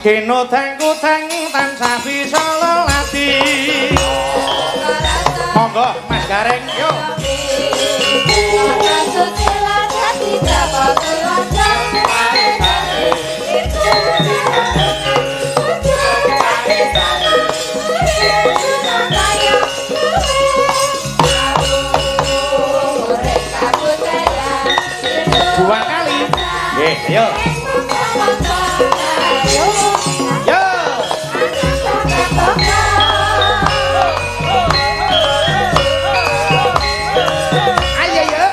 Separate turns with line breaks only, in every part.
Keno tangku tang tansah bisa lelati. Monggo Mas Gareng yo. Dua kali. Nggih, ayo. Yo. Ayo yo.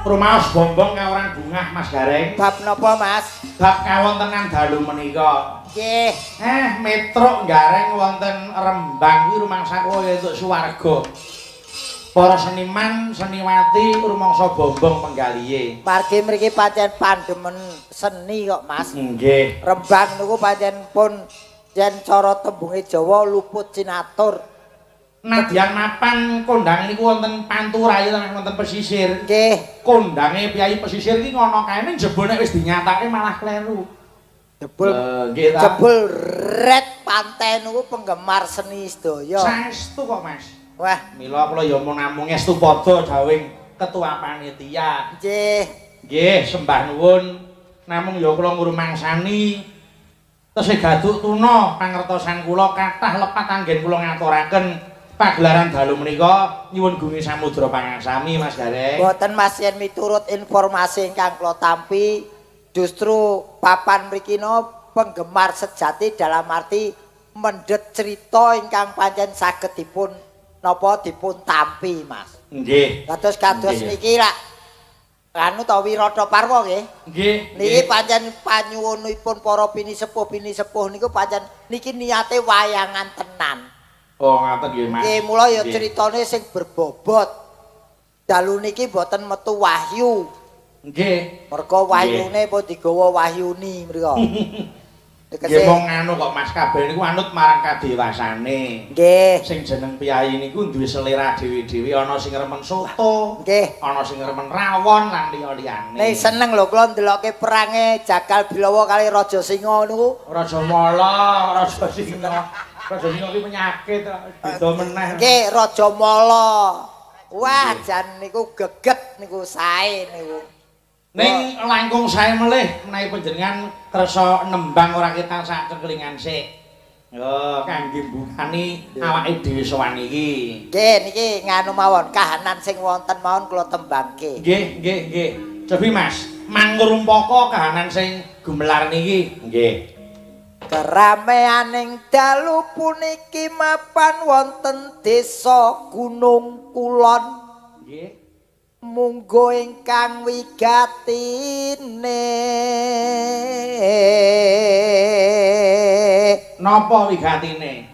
Rumaos bombong kawaran bungah Mas Gareng.
Bab napa Mas?
Bab kawontenan dalu menika.
Nggih.
Metruk Gareng wonten Rembang iki rumangsa kula entuk swarga. Para seniman, seniwati rumangsa bombong penggalihe.
Margi mriki pancen pandemen seni kok Mas.
Nggih.
Rembang niku pancen pun yen cara tembunge Jawa luput cinatur.
Nadyan mapan kondang niku wonten Panturayu lan wonten pesisir.
Nggih.
Kondange piyai pesisir iki ngono kae ning jebul nek wis dinyatake malah kleru.
Jebul
nggih ta.
Jebul red pantai niku penggemar seni sedaya.
Saestu kok Mas.
Wah,
mila kula ya namung estu padha dawing ketua panitia.
Nggih.
Nggih, sembah nuwun. Namung ya kula ngrumangsani tesih gaduk tuna pangertosan kula kathah lepat anggen kula ngaturaken pagelaran dalu menika nyuwun gumi samudra pangaksami Mas Gareng.
Mboten Mas yen miturut informasi ingkang kula tampi justru papan mriki penggemar sejati dalam arti mendhet cerita ingkang pancen saged dipun tampi Mas.
Nggih.
Kados niki lak anu ta Wirata Parwa nggih.
Nggih.
Niki pancen panyuwunipun para bini sepuh niku pancen niki niate wayangan tenan.
Oh ngaten nggih Mas.
Nggih mula ya critane sing berbobot. Dalu niki mboten metu wahyu.
Nggih.
Merga wahyune pun digawa wahyuni mriko.
Nggih mong anu kok Mas kabeh niku anut marang kadewasane.
Nggih.
Sing jeneng piyai niku duwe selera dhewe-dhewe ana sing remen soto,
nggih,
ana sing remen rawon lan liya-liyane.
Nek seneng lho kula ndeloke perange Jagal Bilawa kali Raja Singa niku.
Raja Mala, Raja Singa. Raja Singa ki penyakit beda meneh.
Nggih, Raja Mala. Wah, jan niku geget niku sae niku.
Ning langkung sae melih menawi panjenengan kersa nembang ora ketang sak cengklingan sik. Yo, kangge mbukani awake dhewe sowan iki.
Nggih, niki nganu mawon kahanan sing wonten mawon kula tembangke.
Nggih. Cobi Mas, mangrumpaka kahanan sing gumelar niki. Nggih.
Kerameaning dalu puniki mapan wonten desa Gunung Kulon.
Nggih.
Munggo ingkang wigatine.
Napa wigatine?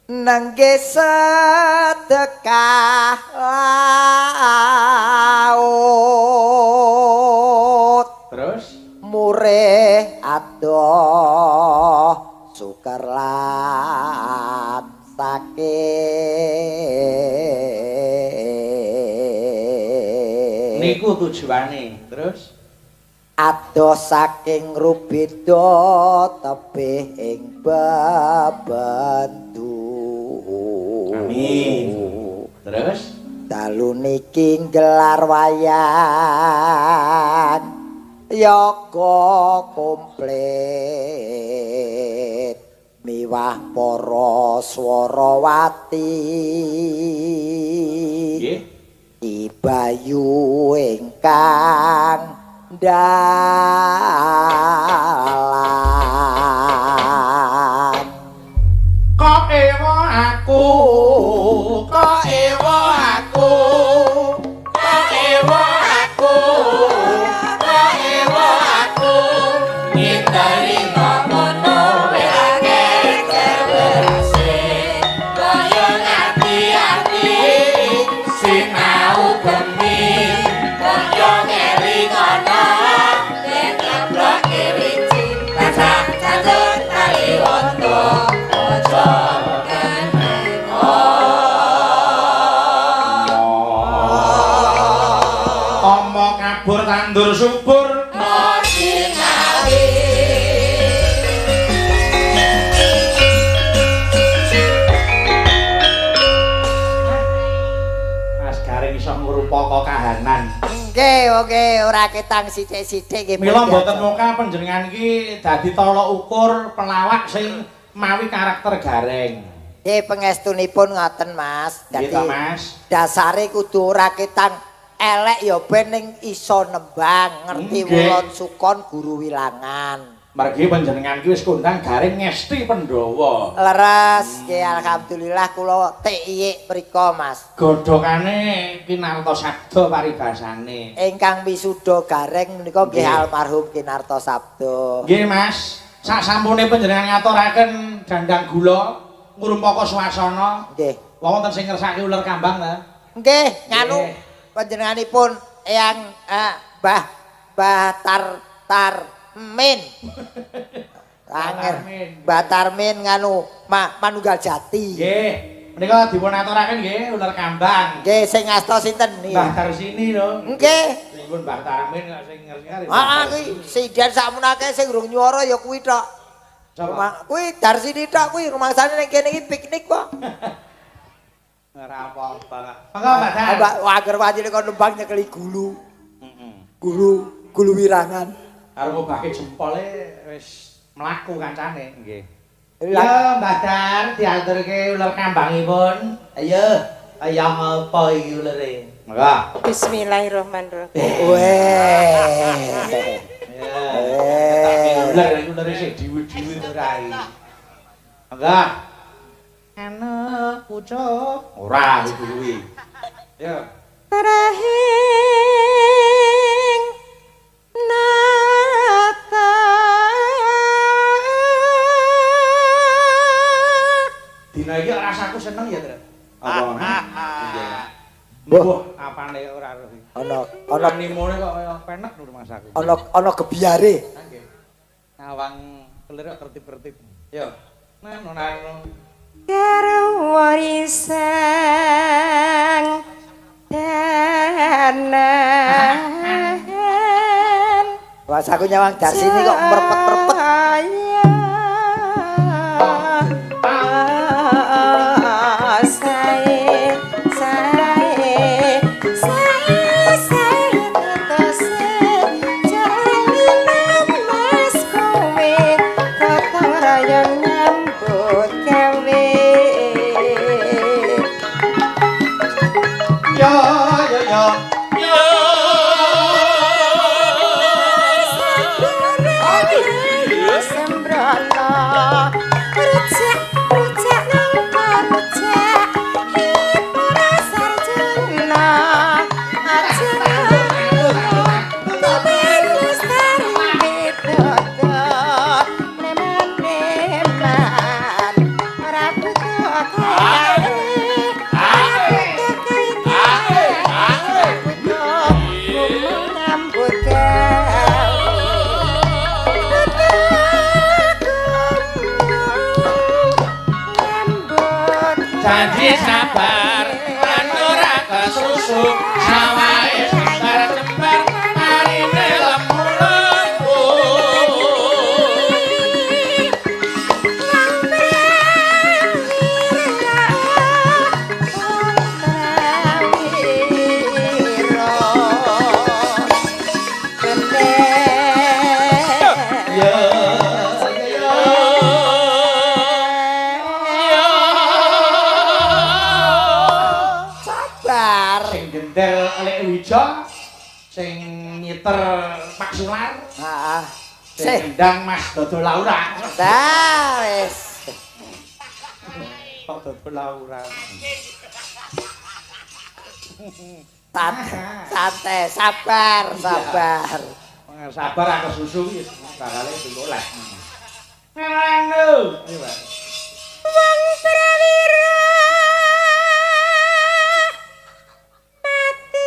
Nengge sedekah laut.
Terus
Murih adoh sukar lan
niku tujuane. Terus
adoh saking rubeda tebih ing bebendu.
Amin. Terus
dalu niki gelar wayang yoga komplit miwah para swarawati.
nggih.
Ibayu ingkang dalan
kok ewa aku kok ewa aku kok ewa aku kok ewa aku nginteri ngono werake keberase kaya ngati-ati sinau gemi kaya ngelingono nek ngebloke wicin rasa catur kali wondo ojo omong kabur tandur subur pokok kahanan.
Nggih, ora ketang sithik-sithik nggih.
Mila mboten muka panjenengan iki dadi tolok ukur pelawak sing mawi karakter gareng.
Nggih, pangestunipun ngoten, Mas.
Dadi Mas,
dasare kudu ora ketang elek ya ben ning iso nembang, ngerti wulon sukon guru wilangan.
Margi panjenengan iki wis kondang garing ngesti Pandhawa.
Leres, nggih alhamdulillah kula TIY mriko, Mas.
Godhokane Kinarta Sabda paribasane.
Ingkang wisuda gareng menika nggih almarhum Kinarta Sabda.
Nggih, Mas. Sasampune panjenengan ngaturaken dandang gula, ngrumpaka swasana.
Nggih.
Wonten sing ngersake uler kambang ta?
Nggih, nganu panjenenganipun Eyang Mbah Tarmin. Batarmin nganu manunggal jati.
Nggih. Menika dipun aturaken nggih uler kambang.
Nggih, sing ngasta sinten niki?
Mbah Tarsini lho.
Nggih.
Dipun Mbah Tarmin kok sing ngerti.
Kuwi sidan sakmunake sing urung nyuwara ya kuwi tok. Cuma kuwi Tarsini tok kuwi rumangsane ning kene iki piknik kok.
Ora apa-apa. Monggo Mbak Dar.
Mbak wager wajile kok nembang nyekeli gulu. Gulu wirangan.
Karo ngobahke jempole wis mlaku kancane nggih. Ya Mbah Dar diaturke uler kambangipun. Ayo, kaya ngapa iki ulere? Monggo.
Bismillahirrahmanirrahim.
Uler sik diwi-diwi ora iki. Monggo. Anak pucuk. Ora iku kuwi. Yo.
Terahing nata
dina iki rasaku seneng ya, Tru. Apa?
Mbah,
apane ora roh iki.
Ana
nimone kok kaya penek lho masaku.
Ana gebyare.
Nggih. Awang kelir tertib-tertib. Yo. Nanu.
karo warisan danan.
Wah, aku nyawang Darsini kok merpet-merpet.
Janji sabar lan ora kesusu sawae cembar-cembar arine lemu lembu gendel Lek Wijo sing nyiter Pak Sular.
Heeh.
Sing ndang Mas Dodo Laura.
Dah wis.
kok dodol lawuran.
Santai, sabar.
Sabar aku susu wis bakale digolek. Ngono. Ayo, Pak.
Wong prawira mati.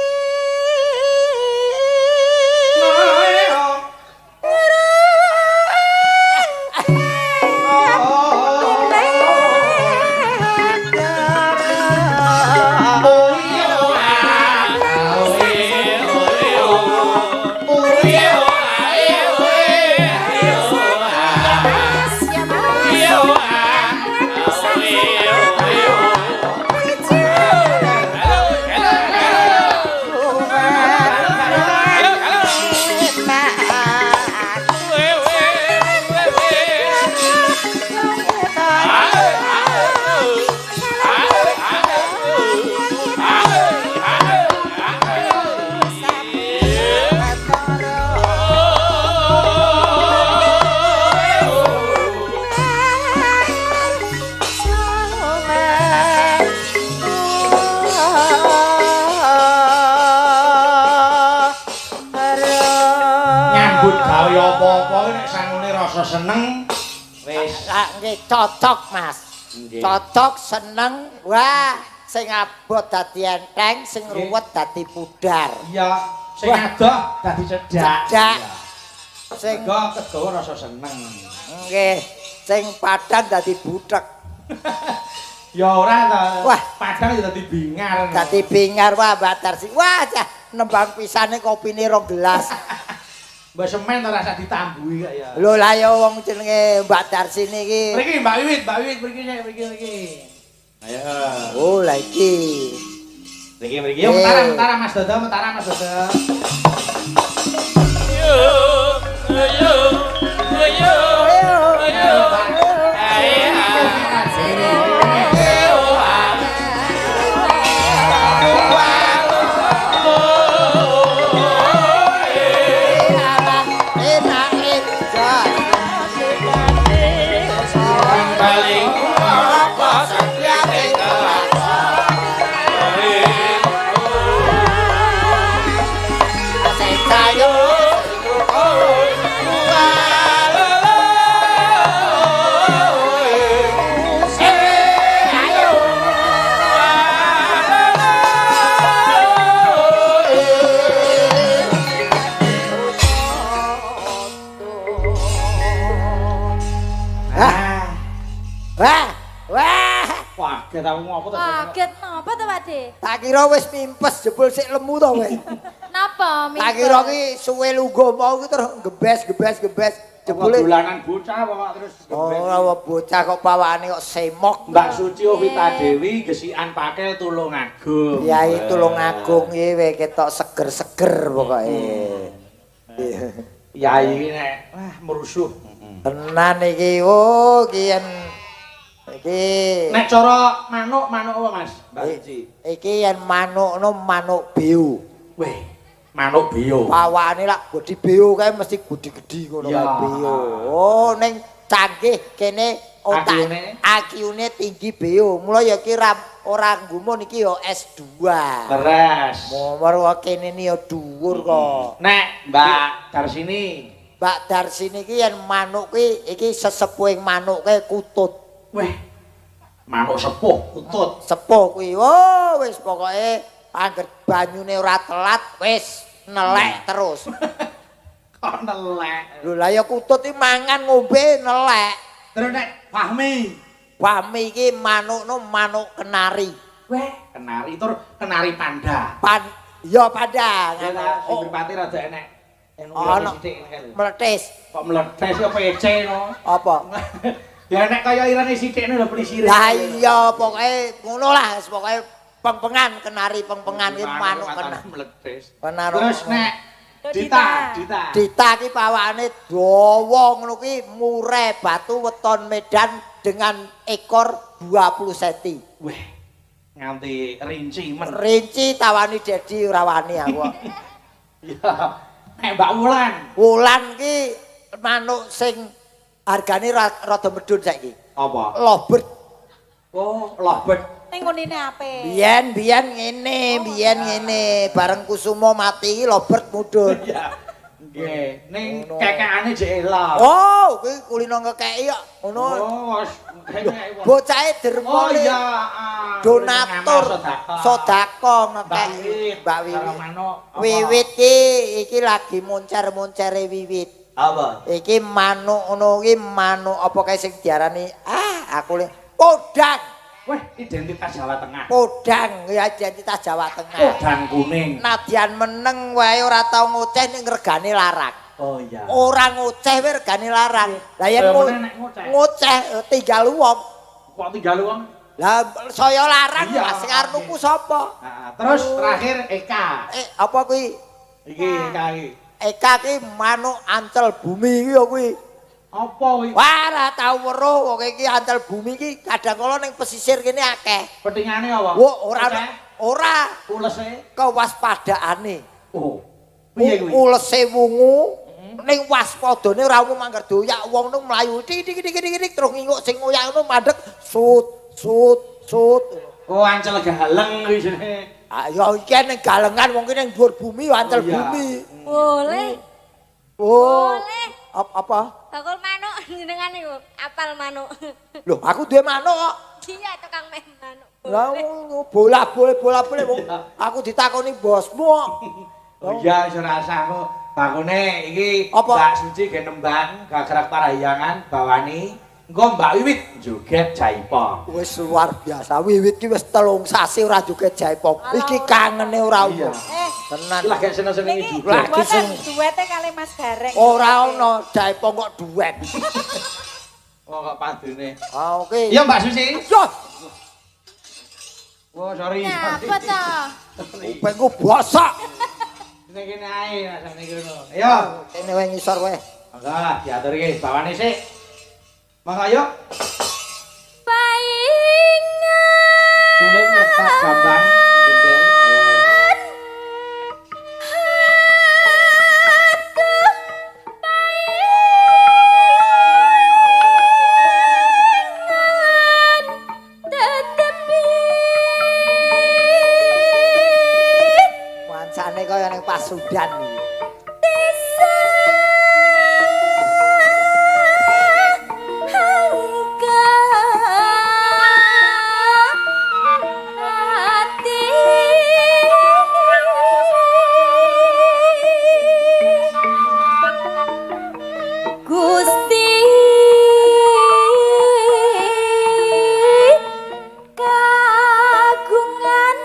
Seneng wis
nggih cocok Mas. Cocok seneng. Wah, sing abot dadi enteng, sing ruwet dadi pudar.
Iya, sing adoh dadi cedak.
Sing
kegawa rasa seneng.
Nggih, sing padang dadi butek.
Ya ora ta.
Wah,
padang ya dadi bingar.
Dadi bingar wah Mbak Darsi. Wah, cah nembang pisane kopine 2 gelas.
Mbak semen ora rasa ditambuhi kok ya.
Lho lah ya wong jenenge Mbak Darsi niki.
Mriki Mbak Wiwit mriki. Ayo.
Oh, lah iki.
Mriki. Yo mentara Mas Dodo. Kaget aku ngopo to?
Kaget napa to, Pakde?
Tak kira wis mimpes jebul sik lemu to kowe.
Napa mimpes?
Tak kira ki suwe lungguh mau ki terus gebes. Jebule
dolanan bocah kok terus
ora bocah kok pawakane kok semok.
Mbak Suci Ovita Dewi gesikan pakel Tulungagung.
Yai Tulungagung iki we ketok seger-seger pokoke.
Yai iki nek wah merusuh.
Tenan iki oh ki iki
nek cara manuk apa Mas? Mbak Suci.
Iki yen manukno manuk beo.
Weh, manuk beo.
Pawakane lak godi beo kae mesti gede-gede ngono kae beo. Oh ning canggih kene otak IQ-ne tinggi beo. Mula ya ki ora nggumun iki ya S2.
Leres.
Momor kene ni ya dhuwur kok.
Nek Mbak
Darsini iki yen manuk ki iki sesepuhing manuke kutut.
Weh. Manuk sepuh kutut.
Sepuh kuwi. Oh wis pokoke angger banyune ora telat wis nelek terus.
Kok nelek?
Lho lah ya kutut iki mangan ngombe nelek.
Terus nek Fahmi
iki manukno manuk kenari.
Weh, kenari tur kenari panda.
Ya panda.
Sing mripate rada enek.
Ono meletis.
Kok meletis ya PC no.
Apa?
Ya nek kaya irane sithikne lho pelisire.
Lah iya pokoke ngono lah pokoke pengpengan kenari pengpengan iki manuk
meletis.
Terus
nek Dita
ki pawakane dawa ngono ki mure batu weton Medan dengan ekor 20 cm.
Weh. Nganti rinci men.
Rinci tawani Dedi ora wani aku.
Ya. Nek Mbak Wulan.
Wulan ki manuk sing hargane rada medhun saiki.
Apa?
Lovebird.
Oh, lobet.
Ning ngonine ape?
Biyen ngene, bareng Kusuma mati Robert mudhun.
Iya. Nggih, ning
Ngono.
kekekane jek elok.
Oh, kuwi kulino ngekeki kok. Ngono.
Oh, kekek.
Bocahe
Oh
dermone.
iya,
Donatur sedekah ngekeki
Mbak Wiwit.
Wiwit iki lagi moncer-moncere wiwit.
Apa?
Iki manuk ngono iki manuk apa kae sing diarani aku le podang.
Wah, identitas Jawa Tengah.
Podang ya identitas Jawa Tengah.
Podang kuning.
Nadyan meneng wae ora tau ngoceh ning regane larang.
Oh iya.
Ora ngoceh wae regane larang. Lah yen
Nek ngoceh.
ngoceh tinggal wong.
Kok tinggal wong?
Lah saya larang
Iya,
lah sing arep nuku sapa?
Nah, terus terakhir Eka.
Apa kuwi?
Iki Eka iki.
Eka ki manuk ancel bumi iki ya kuwi.
Apa kuwi?
Wah, ora tau weruh wong iki ancel bumi iki kadang kala ning pesisir kene akeh.
Petingane apa?
Wo ora
Oceh?
ora
Ulese.
kewaspadaane.
Oh. Piye kuwi?
Ulese wungu ning waspadane ora umum mangger doyak wong nang mlayu tik terus nginguk sing ngoyak ngono mandeg sut.
Oh, ancel galeng kuwi jenenge.
Ah ya iki ning galengan wong ki ning dhuwur bumi ancel
Oh, iya.
bumi.
Boleh.
Oh.
Boleh.
Apa?
Bakul manuk jenengan niku apal manuk.
Loh, aku duwe manuk kok.
Iya tukang meh manuk.
Lah bola-bole wong aku ditakoni bosmu kok.
Oh iya, wis ora usah aku. Bakune iki
Apa?
Mbak Suci ge nembang gagrak parahyangan bawani. Engko Mbak Wiwit joget jaipong.
Wis luar biasa. Wiwit ki wis 3 sasi ora joget jaipong. Iki kangene ora ono. Tenan.
Iki lagi seneng-senenge
Niki
juga.
Lagi sing
duete kali Mas Gareng.
ora ono jaipong kok duet.
Oh, kok padune.
Ah oke.
Iya Mbak Suci.
Yo,
Oh, sorry.
Apa to?
kupingku bosok.
Ning kene ae rasane ngono. Ayo.
Kene wae ngisor wae.
Mangga diatur iki bawane sik. Mangga ayo.
Paingan.
Suling ngetak gampang. Pinter.
Wancane kaya ning Pasudan iki.
Gusti kagungan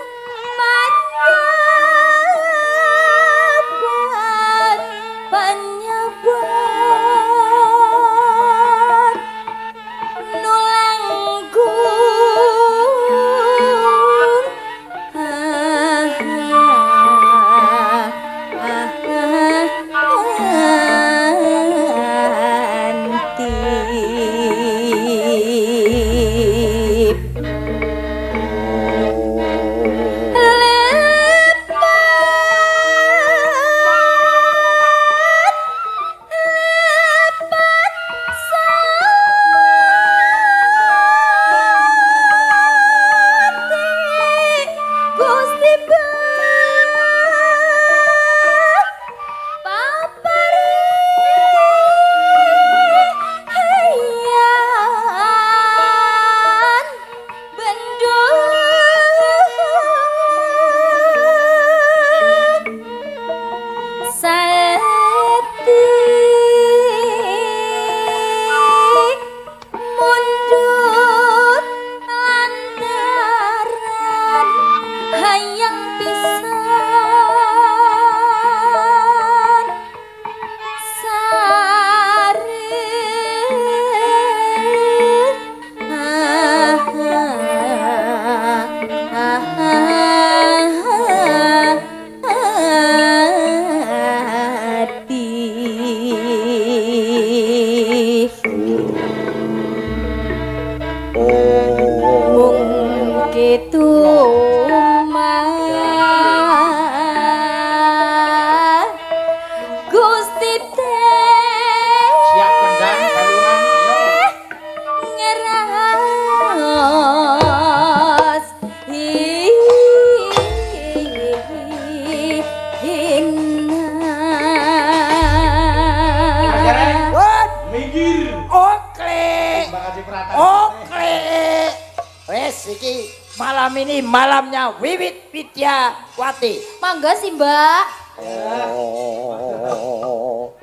Wes iki malam ini malamnya Wiwit Widyawati.
Monggo sih, Mbak.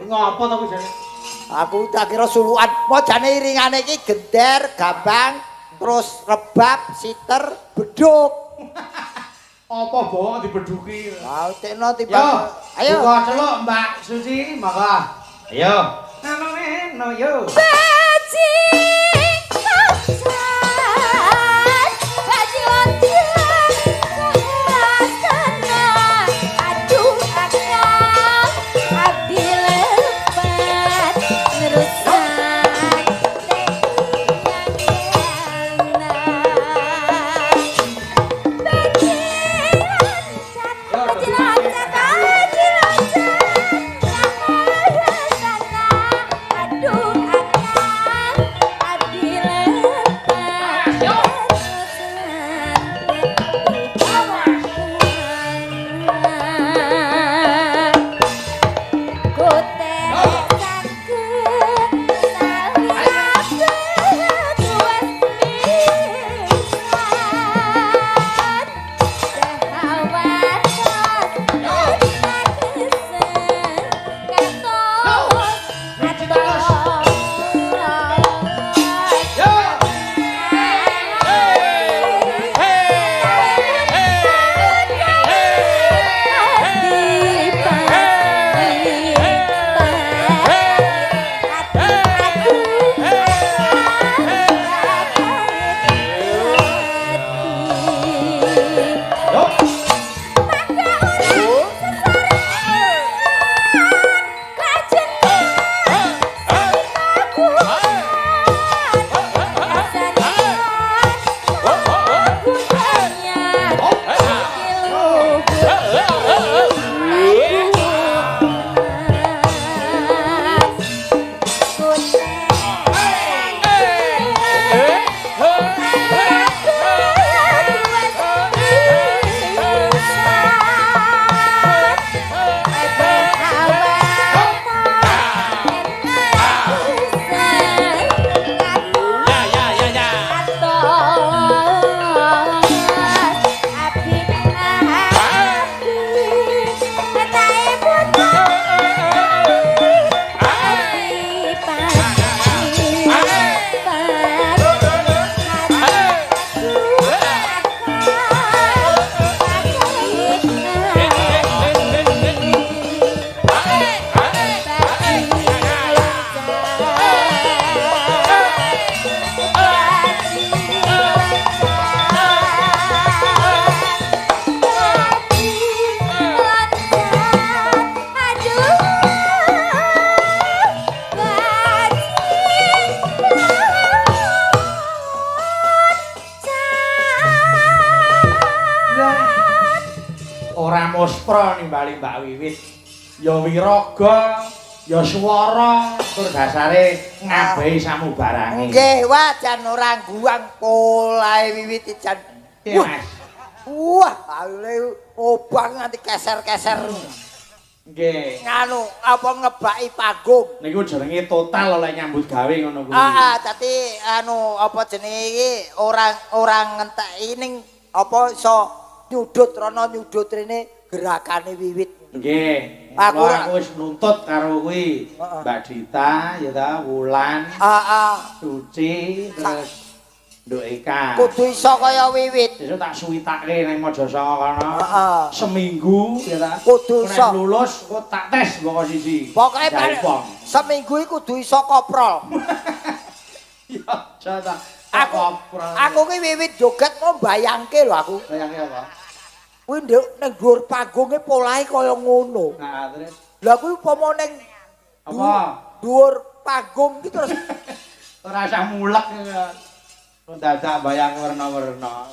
Ngopo to kuwi jane?
Aku tak kira sulukan. Mau jane iringane iki gender, gambang, terus rebab, siter, beduk.
Apa bawa dibeduki?
Mau tekno tiba. Ayo.
Buka celuk Mbak Suci, maka. Ayo. No yo.
Bajing loncat, bajing loncat, kehasana, aduh akal, abdi lepat, ngerusak,
ora muspra nimbali Mbak Wiwit. Ya wiraga, ya swara, tur dasare ngabehi samubarange.
Nggih, wajan ora guang polahe Wiwit jan.
Iya, Mas.
Wah, ale obang nganti keser-keser.
Nggih.
Nganu apa ngebaki panggung.
Niku jenenge total oleh nyambut gawe ngono kuwi.
Dadi anu apa jenenge iki orang ngenteki ning apa iso nyudut rono nyudut rene gerakane Wiwit.
Nggih.
Aku
wis nuntut karo kuwi. Mbak Dita ya ta, Wulan. Suci terus Nduk Eka.
Kudu iso kaya Wiwit.
Sesuk tak suwitake nang Mojosanga kono. Seminggu ya ta.
Kudu iso.
Nek lulus kok tak tes pokok siji.
Pokoke seminggu iki kudu iso koprol.
Ya, jata.
Aku ki Wiwit joget mau mbayangke lho aku.
Bayangke apa?
Kuwi nduk ning dhuwur panggonge polahe kaya ngono.
Nah, terus
Lah kuwi upama ning
apa?
Dhuwur panggung iki terus
Ora usah mulek. Dadak bayang werna-werna.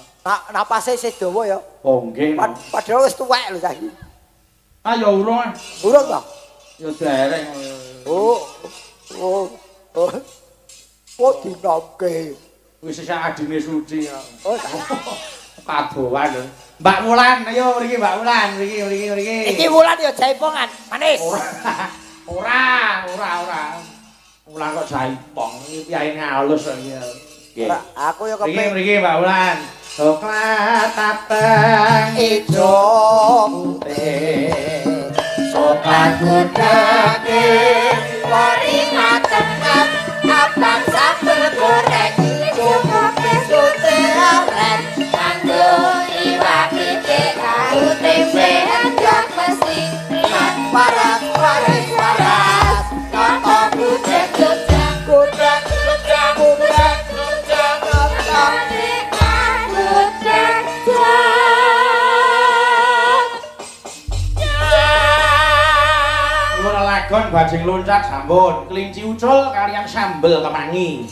Napase isih dawa ya.
Oh, nggih.
Padahal wis tuwek lho saiki.
Ah ya urung.
Urung ta?
Ya dereng.
Oh. Oh dinomke.
Wis sak adine Suci ya.
Oh,
kadowan lho. Mbak Wulan, ayo mriki Mbak Wulan, mriki.
Iki Wulan ya jaipongan, manis.
Ora. Wulan kok jaipong, iki piyane halus kok iki.
Aku ya kepengin
Mriki Mbak Wulan. Coklat abang
ijo putih. Sopan gudage kori mateng abang sambel goreng ijo putih sute aren kanggo iwak pitik karo tempe endang mesti paras waris waras noto gudeg gudeg gudeg gudeg gudeg gudeg
Ora lagon bajing loncat sampun, kelinci ucul kalian sambel kemangi.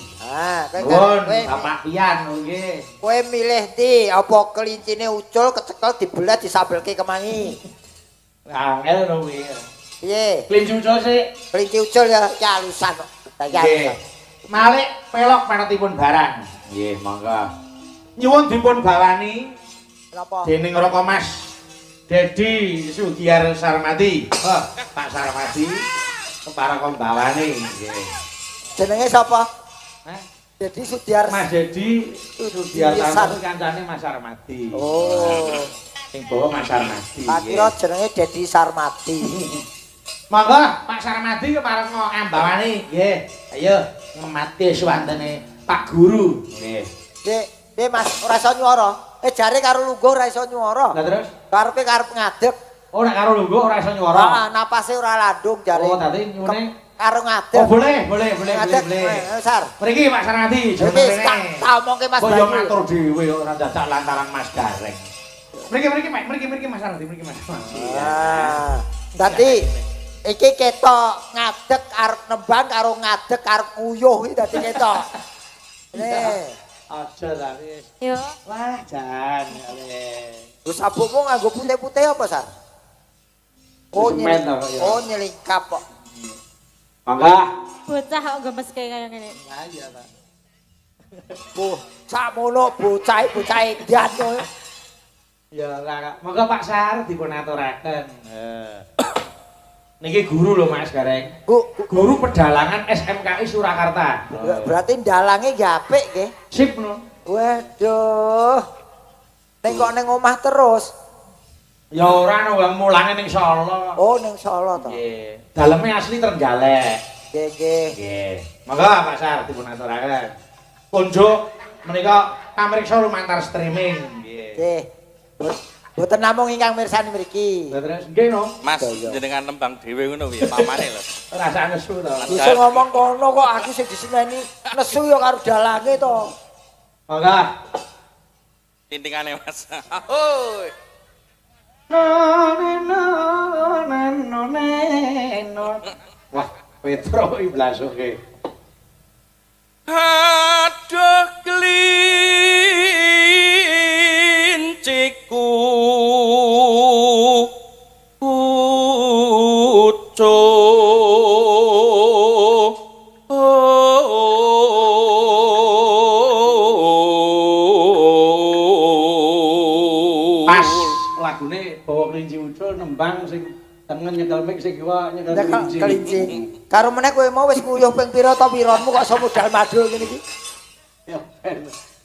Nuwun, Bapak Pian nggih.
Kowe milih ndi apa kelincine ucul kecekel dibelah disambelke kemangi?
Angel no kuwi.
Piye?
Kelinci ucul sik.
Kelinci ucul ya halusan kok.
Nggih. Malik pelok panetipun barang. Nggih, monggo. Nyuwun dipun bawani
Napa?
dening Raka Mas Dedi Sugiar Sarmadi. Oh, Pak Sarmadi kepareng bawani nggih.
Jenenge sapa?
Hah?
Jadi Sudiar
Mas Dedi Sugiar Sarmadi kancane Mas Sarmadi.
Oh.
Sing bawa Mas Sarmadi.
Tak kira jenenge Dedi Sarmadi.
Monggo Pak Sarmadi kepareng ambawani nggih. Ayo ngemati suwantene Pak Guru. Nggih.
Dek Mas ora iso nyuara. Jare karo lungguh ora iso nyuara.
Lah terus?
Karepe karep ngadeg.
Oh nek karo lungguh ora iso nyuara.
Heeh, napase ora landung jare.
Oh, dadi nyune
karo ngadeg.
Oh, boleh.
Ngadeg, Sar.
Mriki Pak Sarmadi,
Iki
jenenge.
tak omongke Mas
Kok yo
Bayu.
ngatur dhewe ora dadak lantaran Mas Gareng. Mriki Mas Sarmadi, mriki Mas.
Ah. Dadi iki ketok ngadeg arep nembang karo ngadeg arep nguyuh iki dadi ketok. Nih.
Aja ta wis.
Yo.
Wah, jan.
Terus sabukmu nganggo putih-putih apa, Sar?
Semen to, ya.
Oh, nyelingkap kok.
Mangga.
Bocah kok gemeske kaya ngene.
Nah, iya ta.
Bu, sakmono bocah edan kowe.
Ya ora. Monggo Pak Sar dipun aturaken. Niki guru lho Mas Gareng. Guru pedalangan SMKI Surakarta.
Berarti dalange nggih apik nggih.
Sip no.
Waduh. Ning kok ning omah terus.
Ya ora no wong mulange ning Solo.
Oh, ning Solo to.
Nggih. Daleme asli Trenggalek.
Nggih.
Nggih. Monggo Pak Sar dipun aturaken. Kunjuk menika pamriksa lumantar streaming. Nggih.
Nggih. Boten namung ingkang mirsani mriki.
Lah terus nggih no.
Mas jenengan nembang dhewe ngono piye pamane lho.
Rasa nesu to.
Bisa ngomong kono kok aku sing diseneni nesu ya karo dalange to.
Monggo.
Tintingane Mas. Hoi.
Wah, Petro iki blasuke.
Aduh klinciku
Pas lagune bawa kelinci ucul nembang sing tengen nyekel mik sing kiwa nyekel kelinci.
Kelinci. Karo meneh kowe mau wis nguyuh ping pira to wironmu kok iso modal madul ngene iki?
Ya ben.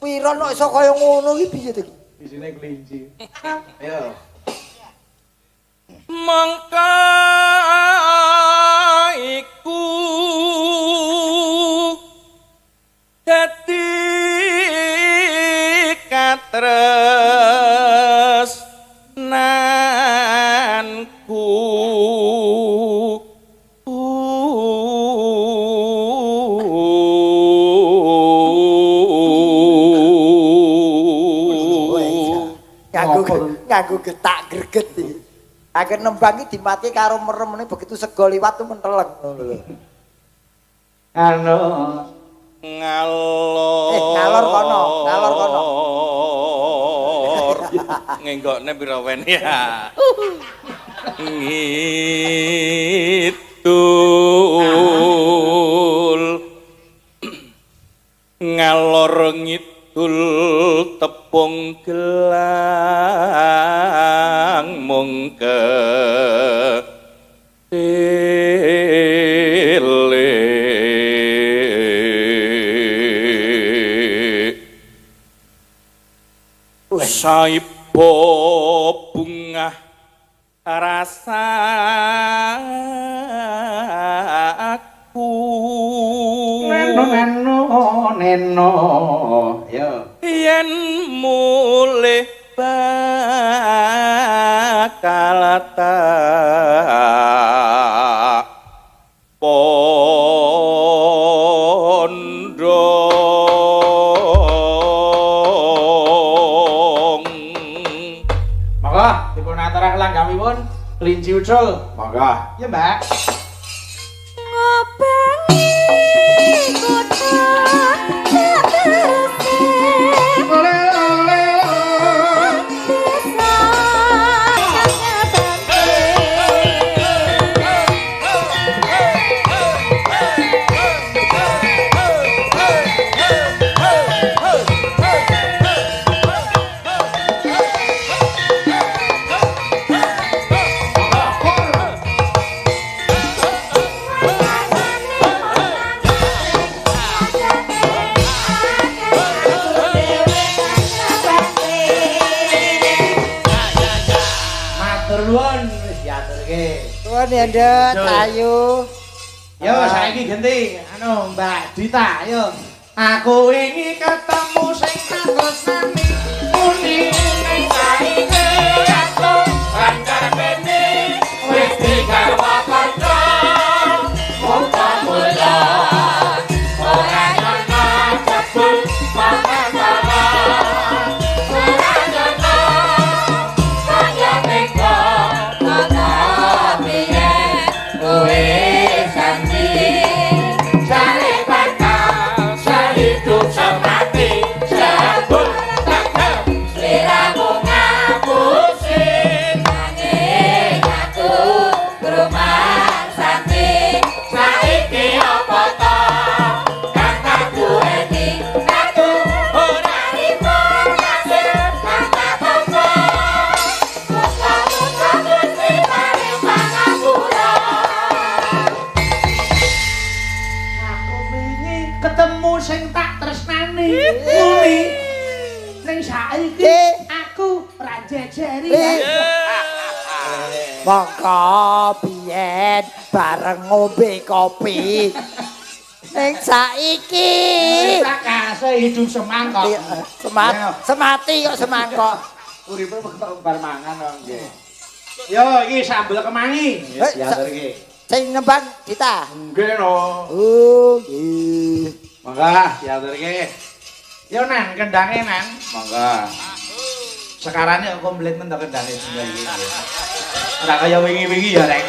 Wiron kok iso kaya ngono iki piye to iki?
Isine kelinci. Ayo.
mangka iku dadi katresnanku
nganggo getak greget iki. Akhir nembang iki dimati karo meremene begitu sego liwat tuh menteleng ngono lho.
Anu
ngalor
ngalor kono, ngalor kono.
Ngenggokne pira wen ya. Ngidul ngalor ngidul tepung gelang mung saibo bunga rasa aku
neno yo
yen mulih bakal tak pondong
monggo dipun aturake langgamipun kelinci ucul monggo ya mbak
Ngobengi kota terse bisa
matur nuwun wis diaturke
Tuan ya Nduk, ayo.
yo saiki ganti anu Mbak Dita yo aku ingin ketemu sing tresnani muni ning saiki aku antar bene wis digarwa kanca muka mulia ora nyono jebul pamangala ora nyono kaya meko ana piye kowe santi jare bakal sehidup semati jabul takal seliramu ngapusin nanging aku rumah santi saiki apa to kataku edi aku ora informasi kata bangsa muka-muka gusti paring pangapura aku wingi ketemu sing tak tresnani muni ning saiki aku ra jejeri
Monggo biyen bareng ngombe kopi. Ning saiki
tak kasih hidup semangkok
semati kok semangkok.
uripe kok bar mangan kok nggih yo iki sambel kemangi
Eh,
diaturke
Sing nembang Dita.
nggih no
Oh, nggih.
monggo diaturke yo nan kendange nan monggo sekarang kok komplit men to kendane sing iki ora kaya wingi-wingi ya rek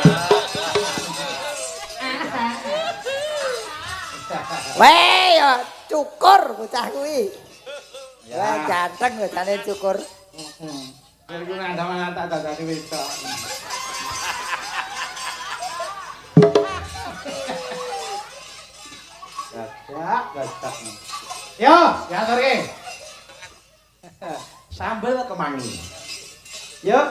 Weh, ya cukur bocah kuwi.
Ya.
Wah, ganteng bocahne cukur.
Iki nang dalan tak dadani wedok gadak. Yo, diaturke. Sambel kemangi. Yuk.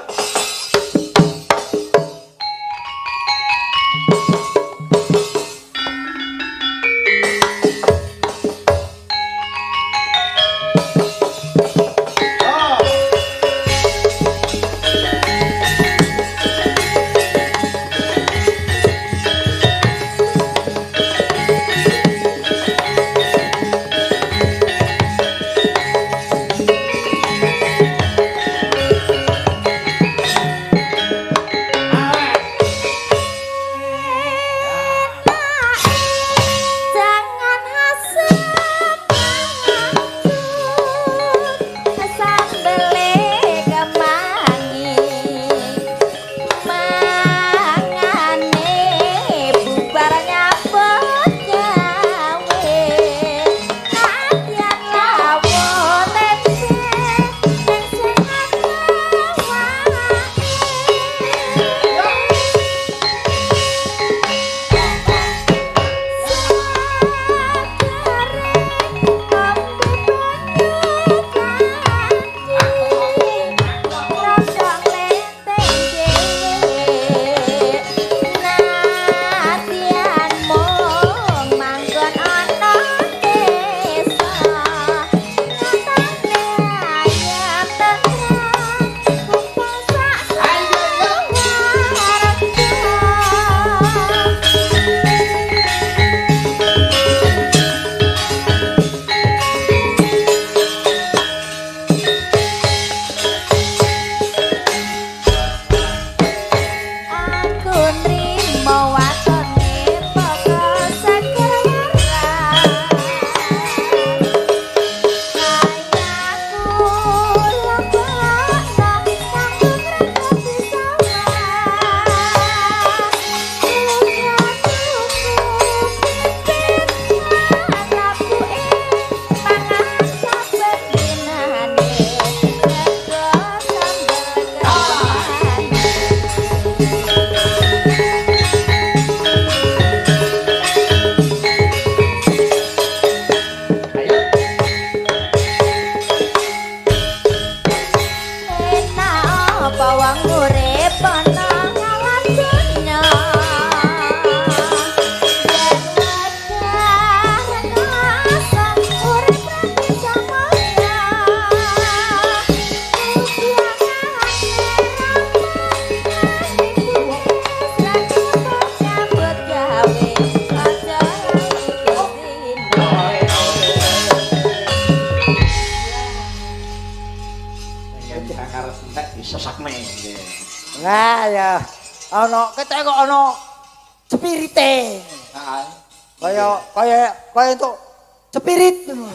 Jakar entek disesakne.
Nah ya. Ana ketek kok ana spirite. Kaya entuk spirit ngono.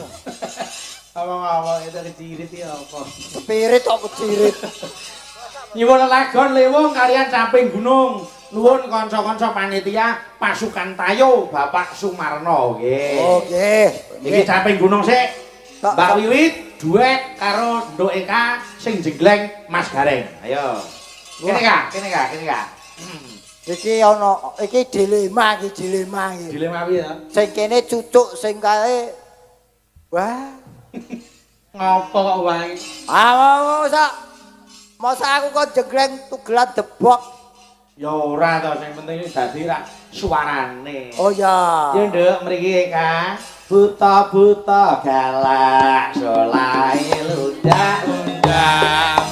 Awang-awang itu kecirit ya apa?
Spirit kok kecirit.
Nyuwun lagon lewung kalian caping gunung. Nuwun kanca-kanca panitia pasukan Tayo Bapak Sumarno nggih.
Oh nggih.
Iki caping gunung sik. Mbak Wiwit duet karo Nduk Eka sing jegleng Mas Gareng. Ayo. Kene Kak.
Iki ana iki dilema iki.
Dilema piye to?
Sing kene cucuk sing kae wah.
Ngopo kok wae?
Masa aku kok jegleng tugelan debok.
Ya ora to, sing penting dadi ra suarane.
Oh ya.
Yo Nduk mriki Kak. Buta-buta galak solai ludak-undak.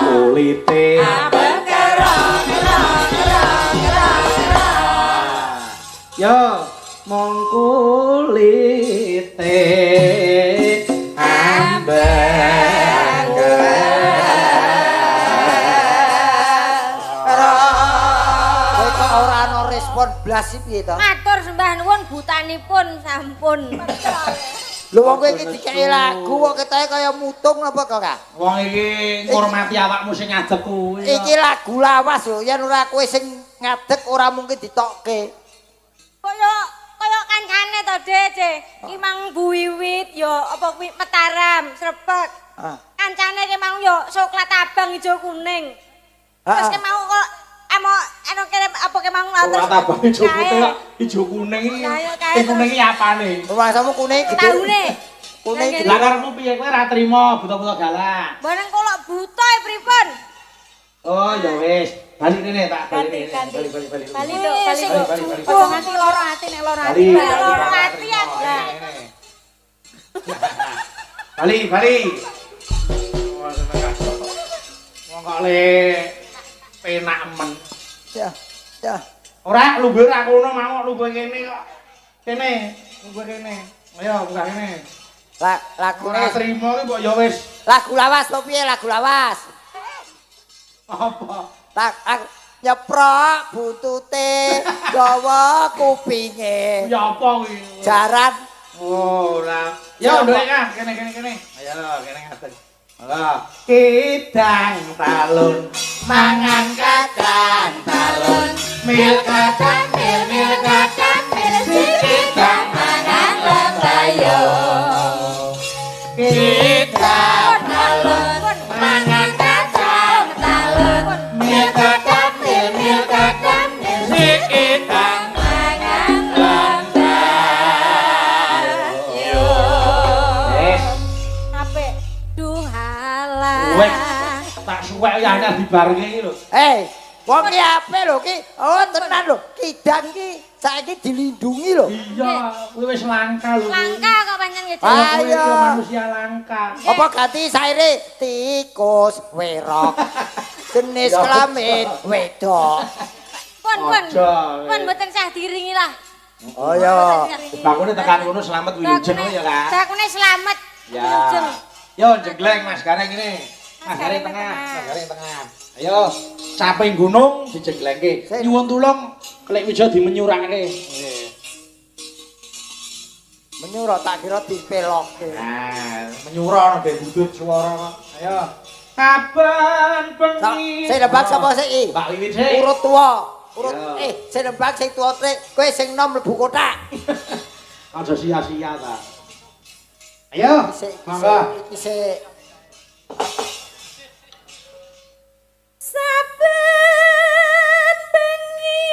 Kulite yo mong kulite ambek
kok ora ana respon blas iki piye to?
Matur sembah nuwun butanipun sampun.
Lho wong kowe iki dikeki lagu kok ketoke kaya mutung apa kok, Kak?
wong iki ngurmati awakmu sing ngadeg kuwi.
Iki lagu lawas lho, yen ora kowe sing ngadeg ora mungkin ditokke.
Kaya kancane to, Dek. Ki mang Bu Wiwit ya apa kuwi Mataram, Srebek. Kancane ki mang ya coklat abang ijo kuning. Terus ki mau kok anu kene apa ki mang
Coklat abang ijo putih kok ijo kuning iki. Sing kuning iki apane?
Rumasamu kuning gede.
Tahune.
Kuning gede.
Lah karepmu piye kowe ra trimo buta-buta galak?
Bareng kok buta pripun?
Oh ya wis, bali rene tak bali rene.
Bali.
Bali.
Bali Dok, bali.
Bali.
Aja nganti lara ati nek lara ati.
Bali.
Lara ati ya.
Bali. Wong kok le penak men.
Ya.
Ora lumbur ra kono mau lumbur kene kok. Kene, lumbur kene. Ayo buka kene.
Lagu
Ora trimo ki mbok ya wis.
lagu lawas to piye lagu lawas?
Apa?
Tak nyeprok buntute gawa kupinge.
Ya apa kuwi?
Jaran
Oh, ora. Ya ndek ah, kene. Ayo kene ngaten. Halo. Kidang talun mangan kadang talun mil kadang mil kidang mangan lembayo. Kidang talun mangan kadang talun mil kadang mil kidang mangan lembayo. Wes.
Apik. Duh halah.
Wes. Tak suwek ya ana dibarengi iki lho.
wong ki ape lho ki? Oh tenan lho, kidang ki saiki dilindungi lho.
Iya, kuwi wis langka lho.
Langka kok pancen nggih.
Ayo.
Manusia langka.
Apa ganti saire tikus werok. Jenis kelamin wedok.
Pun mboten sah diringi lah.
Oh ya.
Bangune tekan ngono selamat wilujeng ya, Kak.
Bakune slamet.
Ya. Yo jegleng Mas Gareng ini. Mas Gareng tengah. Ayo, caping gunung dijeglengke. Nyuwun tulung klek wijo dimenyurake.
Menyuruh tak kira dipelokke.
Nah, menyura nek budut swara kok. Ayo. Kapan bengi.
Sing nebak sapa sik?
Mbak Wiwit sik.
Urut tuwa. Urut
Ya.
sing nebak sing tuwa trek, kowe sing nom mlebu kotak.
Aja sia-sia ta. Ayo,
Isik,
monggo.
isik.
Saben bengi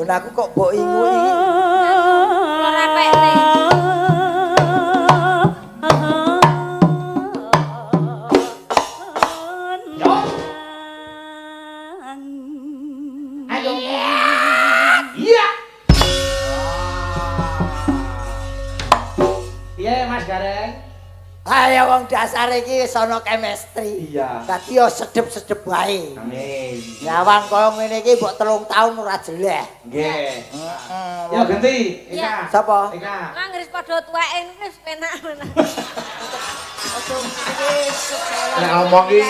Lha aku kok mbok ingu iki.
ora pekne.
Yo. Ayo. Iya. Iya, Mas Gareng.
Ayo wong dasar iki wis ana chemistry.
Iya.
Dadi yo sedep-sedep wae.
Amin.
Nyawang koyo ngene iki mbok 3 taun ora jeleh.
Nggih.
Heeh.
Yo ganti.
Iya.
Ika.
Sapa?
Ika.
Anggris padha tuweke wis penak.
Nek ngomong iki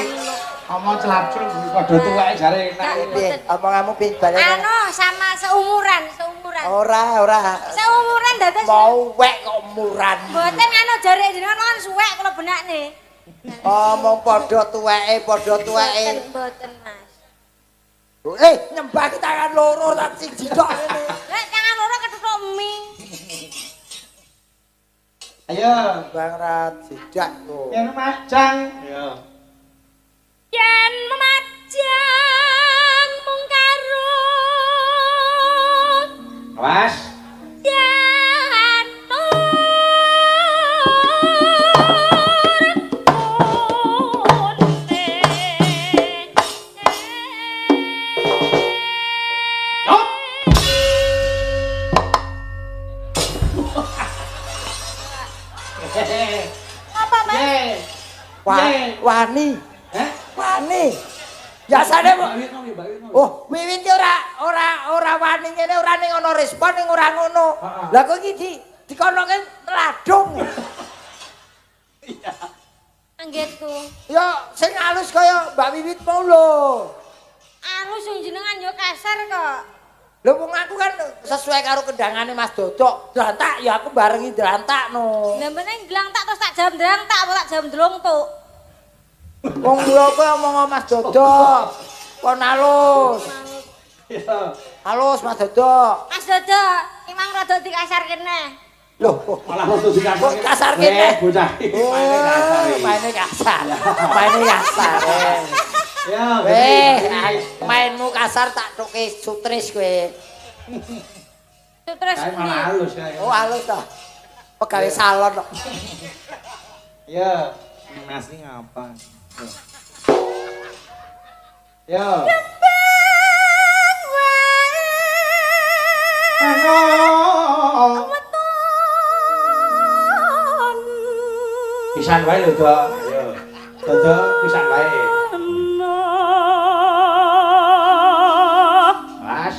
omong celapcul padha tuweke jare enak.
Piye? Omonganmu piye balen?
Anu sama seumuran.
Ora.
Seumuran dados
Mau wek kok umuran.
mboten anu jare jenengan kan suwek kula benakne.
Omong padha tuweke.
Mboten, Mas.
Nyembah ki tangan loro tak siji tok ngene.
Lek tangan loro ketutuk mie.
Ayo.
Bang Rat sidak kok.
Yang majang. Yo.
Yen memajang mung karo
Awas.
Apa, Mas?
Wani.
Hah?
Wani. Biasane Oh, wiwit ki ora wani ngene ora ning ana respon ning ora ngono. Lah kok iki dikonoke ladung.
Anggitku.
Ya sing halus kaya Mbak Wiwit mau lho.
Anu sing jenengan yo kasar kok.
Lho wong aku kan sesuai karo kendangane Mas Dodok. Drantak ya aku barengi drantakno.
Lah meneh nglang tak terus tak jam ndang tak apa tak jam dlongtuk.
Wong kula kowe omong Mas Dodok. Kon halus.
Iya.
Halus Mas Dodok.
Mas Dodo, imang rada dikasar kene.
Loh,
Malah foto di kantor.
kok kasar kene?
Bocah.
Maine kasar. Maine kasar.
Ya,
Mainmu kasar tak tuke sutris kowe.
Terus
kae malah halus kae.
Oh, halus toh. Pegawe salon kok.
Ya, nasi ngapa? Ya. Pisan wae lho, Dok. Ayo. Dodo pisan wae. Mas.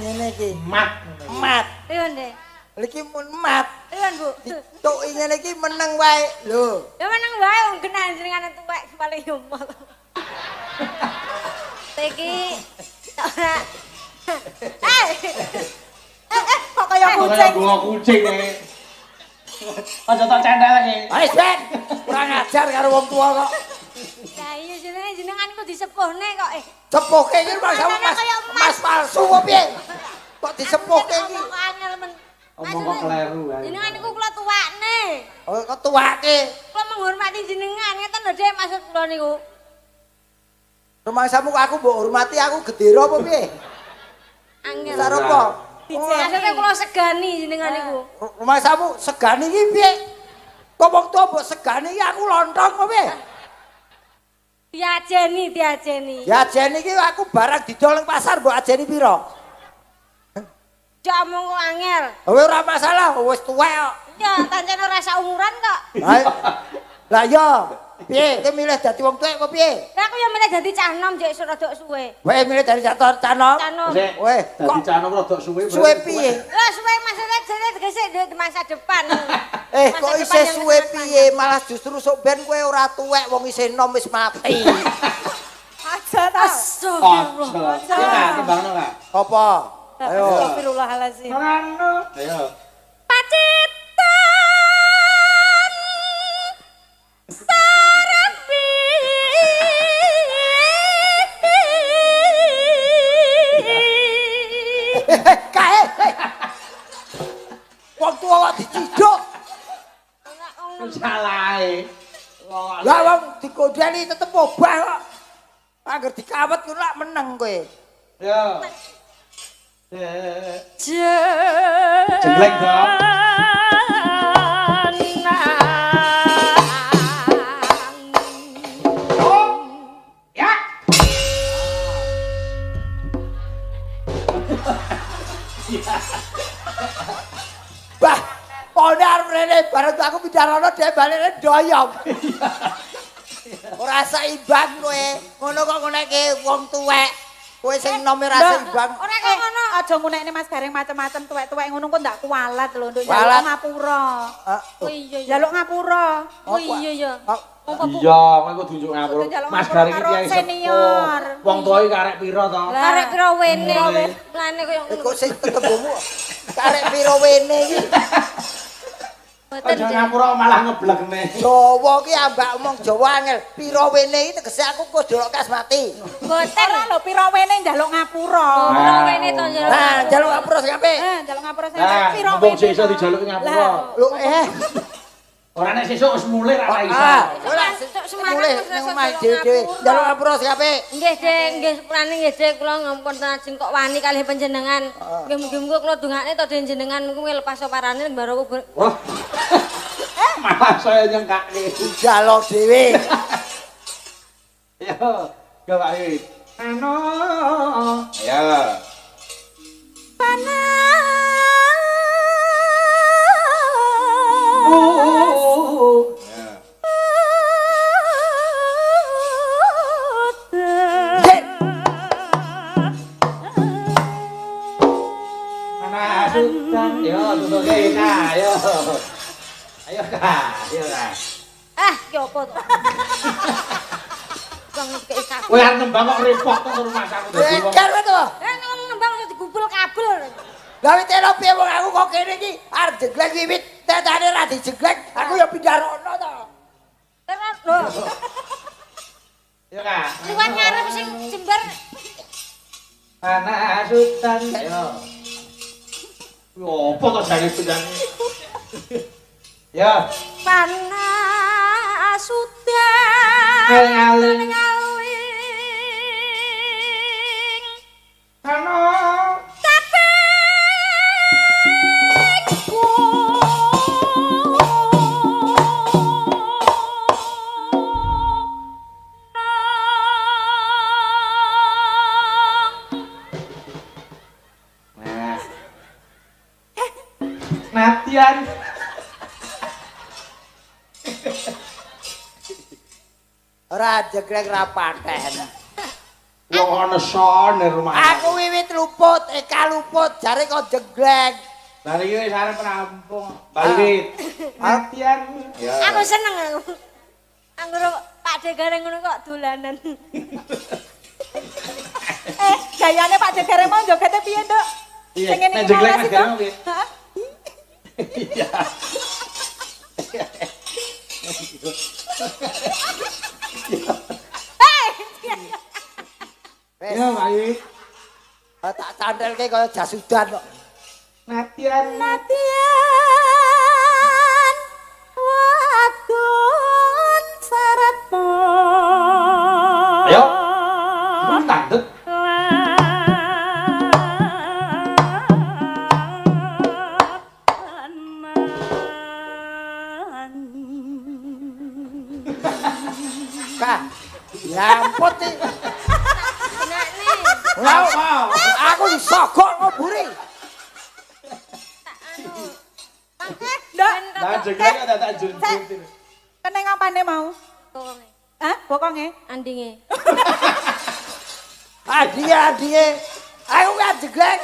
Ngene iki.
Mat.
Mat.
Riyon deh.
Iki mun mat.
Riyon, Bu.
Tuk ngene iki meneng wae. Lho.
Ya meneng wae wong genah jenengan tuwek paling yo mol. Iki ora. Kok kaya kucing.
Bunga kucing e. Aja tak cendel iki.
Wis ben. Kurang ajar karo wong tuwa kok.
Lah iya jenengan kok disepuhne kok
Sepuhke iki mas palsu kok piye? Kok disepuhke iki?
Kok angel men.
Omong kok kleru ae.
Jenengan niku kula tuwakne.
Oh, kok tuwake.
Kula menghormati jenengan ngeten lho Dek maksud kula niku.
Rumangsamu kok aku mbok hormati aku gedera apa piye?
Angel.
Karo apa?
Maksudnya kula segani jenengan niku.
Rumangsamu segani iki piye? Kok wong tuwa mbok segani iki aku lontong apa piye?
Diajeni.
Ya jen iki aku barang didol ning pasar mbok ajeni pira?
Jok omong kok angel.
Kowe ora masalah, wis tuwek kok.
Ya, pancen ora saumuran kok.
Lah iya, piye? Kowe milih dadi wong tuwek apa piye?
Lah aku ya milih dadi cah nom jek rada suwe.
Kowe milih dadi canom?
Canom.
Weh,
Dadi canom rada suwe.
suwe piye?
Lah suwe maksudnya jane tegese di masa depan.
Kok
Masa depan
isih
yang
suwe
sangat
piye? Malah justru sok ben kowe ora tuwek wong isih nom wis mati.
Aja
Aja ta.
Astagfirullah.
Aja. Ya Kak, timbangno Kak.
Apa? Ayo.
Astagfirullahalazim.
Anu. Ayo.
Pacitan Sarabi
Kae. Wong tuwa kok diciduk.
Salahe.
Lah wong dikodani tetep obah kok. Angger dikawet ku lak meneng kowe.
Yo. Jeglek dong. Oh. Ya.
Bah, pondar rene bareng aku pindarono dhek balene doyong. Ora seimbang kowe. Ngono kok nguneke wong tuwek. Kowe sing nome ra seimbang.
Ora kok ngono.
Aja ngunekne Mas Gareng macem-macem tuwek-tuwek ngono kok ndak kualat lho, nduk
Kualat.
njaluk ngapura.
Oh iya iya.
Njaluk ngapura.
Oh iya iya.
Iya, kowe kudu njuk ngapura.
Kudu
Mas
ngapura
Garing
karo
iki
senior.
Wong tuwa iki karek pira to?
Karek pira wene. Lane koyo
Kok sing tetembumu karek piro wene iki.
Aja ngapura malah ngeblegne.
Jawa ki ambak omong Jawa angel. Piro wene iki tegese aku kudu kas mati.
Boten
Ora lho pira wene njaluk ngapura.
Pira wene to njaluk.
Nah, njaluk ngapura sing apik.
Njaluk ngapura sing
Nah,
pira
mumpung
wene.
sesuk dijaluki ngapura.
Lho
Ora nek sesuk wis mulih ra iso.
ora mulih ning omah dhewe-dhewe. Njaluk ngapura sing apik.
Nggih, Dek, nggih sepurane nggih, Dek, kula ngampun ajeng kok wani kalih panjenengan. Nggih mugi-mugi kula dongakne to Den jenengan kuwi lepas parane mbaro
Wah. Malah saya nyengkake.
Jaluk dhewe.
Yo, gawak iki. Anu. Ya. Mana sultan? Yo, tutuke Kak, ayo. Ayo Kak, ayo Kak.
ki opo to? Banget ke isak.
Kowe arep nembang kok repot to rumah aku dadi wong.
Beker to.
Nembang iso digubul kabel.
Gawe telo piye wong aku kok kene iki arep jeglek wiwit tetane ra dijeglek, aku ya pindah rono to.
Terus lho,
Yo Kak.
liwat ngarep sing jembar.
Mana sultan? Ayo. Yo, opo to jane pindahe? Ya.
Panas sudah
Aling-aling.
ngaling.
Ano?
Tapengku.
Nah. Natian.
Ora jeglek ra paten.
Wong ana sone rumah.
Aku wiwit luput, Eka luput, jare kok jeglek.
Lah iki wis arep rampung. Balik. Natian. Ya.
Aku seneng aku. Anggere Pak De Gareng ngono kok dolanan.
Gayane Pak Jagareng mau jogete piye, Nduk?
Iya,
Sing ngene
nek
iki
jeglek
malas
Mas
itu.
Gareng piye?
Hah?
Iya.
Wes,
Ya, baik.
tak candelke kaya jasudan kok.
Natian.
Natian wadon saratmu.
Ayo. Tanduk.
Kak. Ya ampun iki.
Nek nih,
Lah, aku disogok ngoburi.
tak anu.
Nduk,
Lah jeglek ada tak junjung.
kene ngapane mau?
Bokonge,
Hah? Bokonge?
andinge.
Adie. Aku gak jeglek.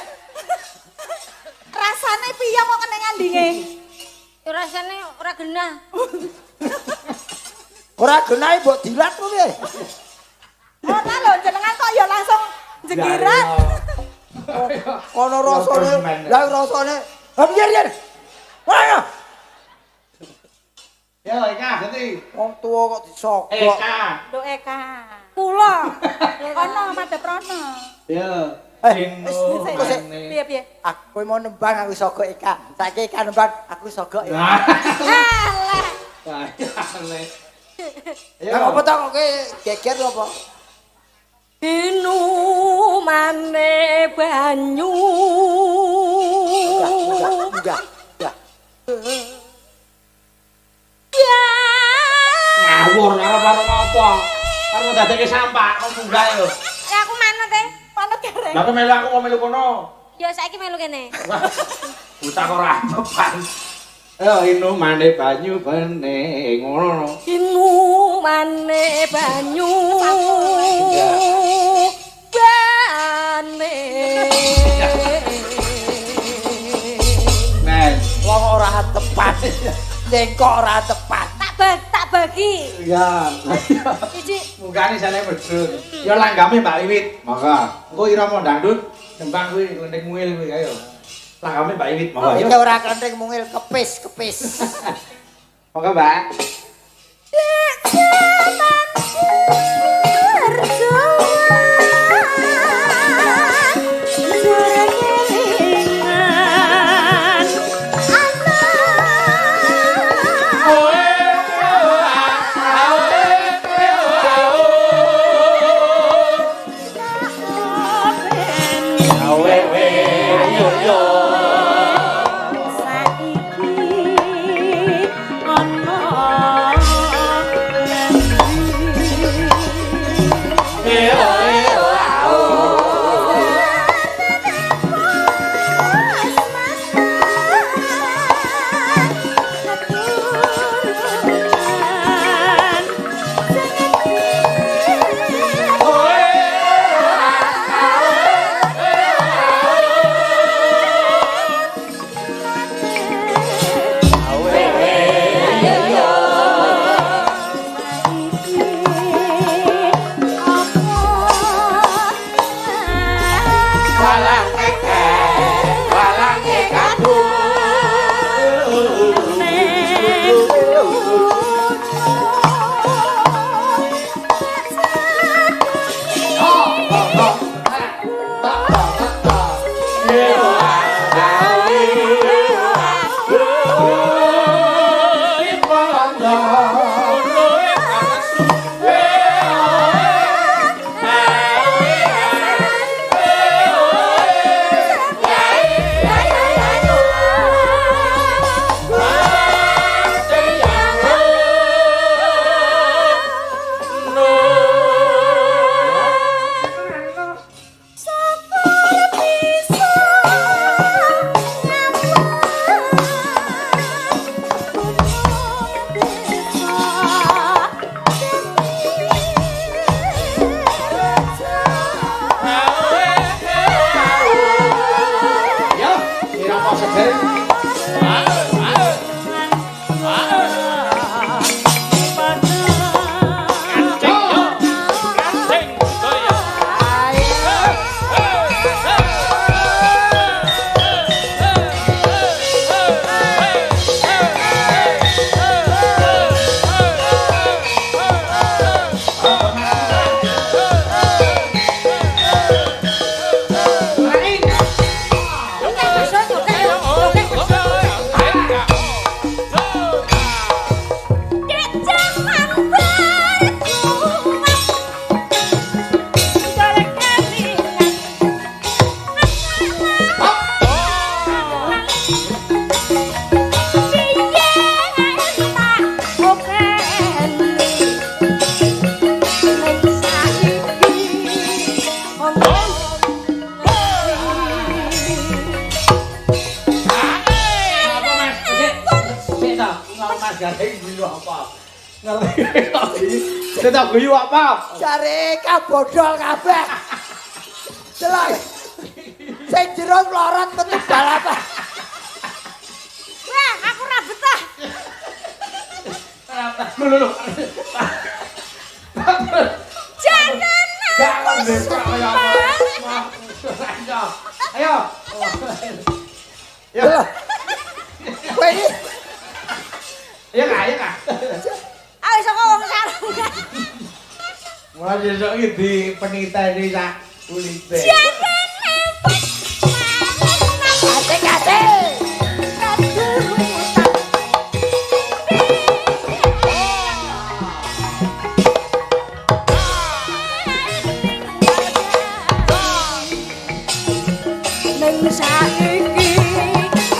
Rasane piye kok kene ngandinge?
Ya rasane ora genah.
Ora genahe mbok dilat ku piye?
Ora lho jenengan kok ya langsung jegirat.
Kono rasane. Lah rasane. Ha piye? Ayo.
Ya Eka ganti.
Wong tuwa kok disogok.
Eka.
Nduk Eka.
Kula.
Ono madhep rono.
Ya.
Piye?
Aku mau nembang aku sogok Eka. Saiki Eka nembang aku sogok ya.
Alah.
Ya apa to kok geger apa?
Binu mane banyu.
Enggak.
Ya.
Ngawur arep-arep apa? Arep dadekke sampah kok munggah lho.
Ya aku manut e.
Manut gareng.
Lah kok melu aku mau melu kono.
Ya saiki melu kene.
Bocah kok ora beban. Inu mane banyu bene ngono.
Binu mane banyu. Bane.
Men,
Wong ora tepat. Ning kok ora tepat.
Tak bagi.
iya.
Iki
Mungkane sane medhun. Ya langgame Mbak Wiwit. Maka engko irama dangdut jembang kuwi lenting muil kuwi ayo. Langgame Mbak Wiwit monggo.
Iki ora klenthing mungil kepis.
Monggo Mbak. Kita guyu apa?
Jare kabodol kabeh. Delok. Sing jero mlorot ketebal apa?
Wah, aku ora betah.
Lho.
Jangan
Jangan besok kaya apa. Ayo. Ya.
Kowe iki
Ya Kak.
Ayo saka wong sarung.
Mulai besok iki di peniteni sak kulite.
Kasih.
Saiki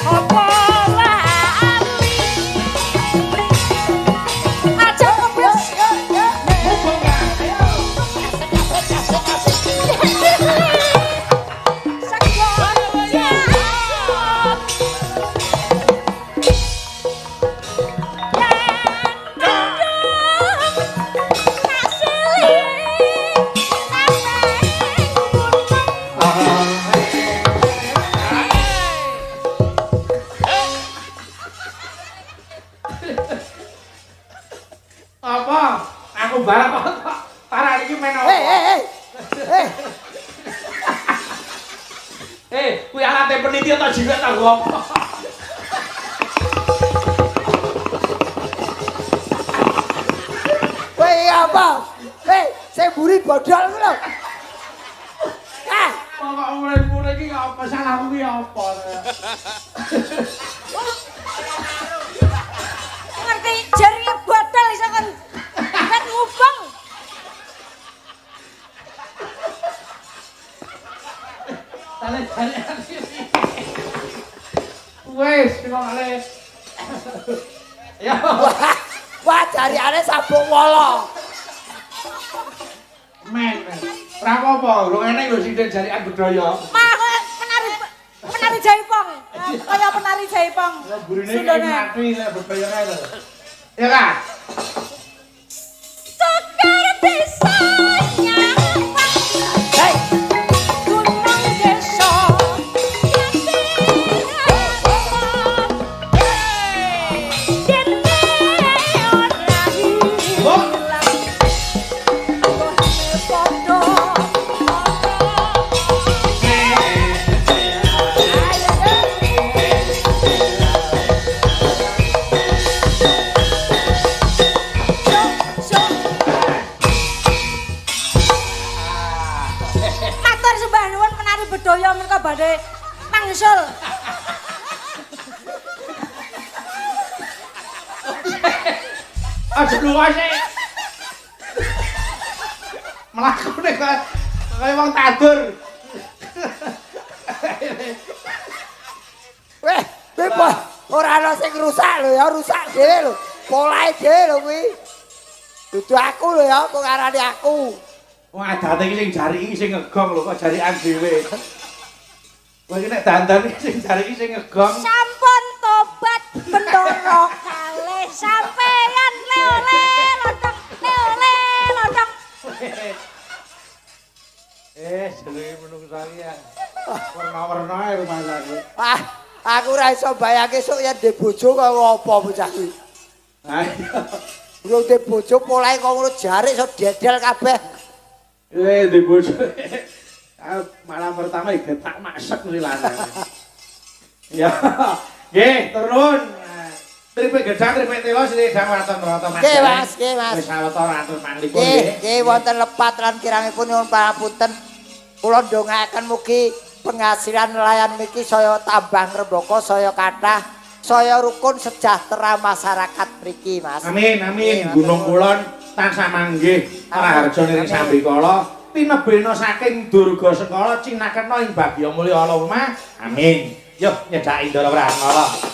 apa lali aja kebes
Apa? Aku barang kok. Parah iki men apa? Kuwi alate peniti ta jiwek ta nggo apa?
Kowe apa? Sing buri bodol ku lho.
Kok mulai-mulai iki apa salahku ki apa?
ngerti jarine bodol iso kan ket ngubeng.
Wes, kok ale. Ya.
Wah, jariane sabuk wala.
Men. Ora apa-apa, urung enek lho sithik jarikan budaya.
Mah penari jaipong. Kaya penari jaipong.
Ya burine iki mati nek bebayane lho. Ya Kak.
Sekar desa nyawang.
Hei,
Gunung desa. Matur sembah nuwun penari bedaya menika badhe mangsul.
Aja lunga sih. Mlakune kaya wong tadur.
kowe ora ana sing rusak lho ya, rusak dhewe lho. Polahe dhewe lho kuwi. Dudu aku lho ya, kok ngarani aku.
Wong adate iki sing jari iki sing ngegong lho kok jarikan dhewe. Kowe iki nek dandan iki sing jari iki sing ngegong.
Sampun tobat Bendoro kalih sampeyan le-ole lodong le-ole lodong.
Jenenge menungsa iki ya. Warna-warnae rumah aku.
Aku ora iso bayangke sok yen ndek bojo kaya apa bocah iki.
Ayo.
Yo ndek bojo polahe kok ngono jarik iso dedel kabeh.
Di bojo. Malam pertama iki tak masak mesti lanang. Ya. Nggih, turun. Tripek gedang, tripek telo sithik dang waton rata Mas.
Nggih, Mas, nggih, Mas.
Wis sawetara atur manlipun
Nggih, wonten lepat lan kirangipun nyuwun pangapunten. Kula ndongaaken mugi penghasilan nelayan mriki saya tambah ngrembaka, saya kathah, saya rukun sejahtera masyarakat mriki, Mas.
Amin, amin. Gunung Kulon tansah manggih raharja niring sambikala tinebena saking durga sekala cinakena ing bagya mulya Allah. Amin. Yo nyedhaki Ndara Pranala.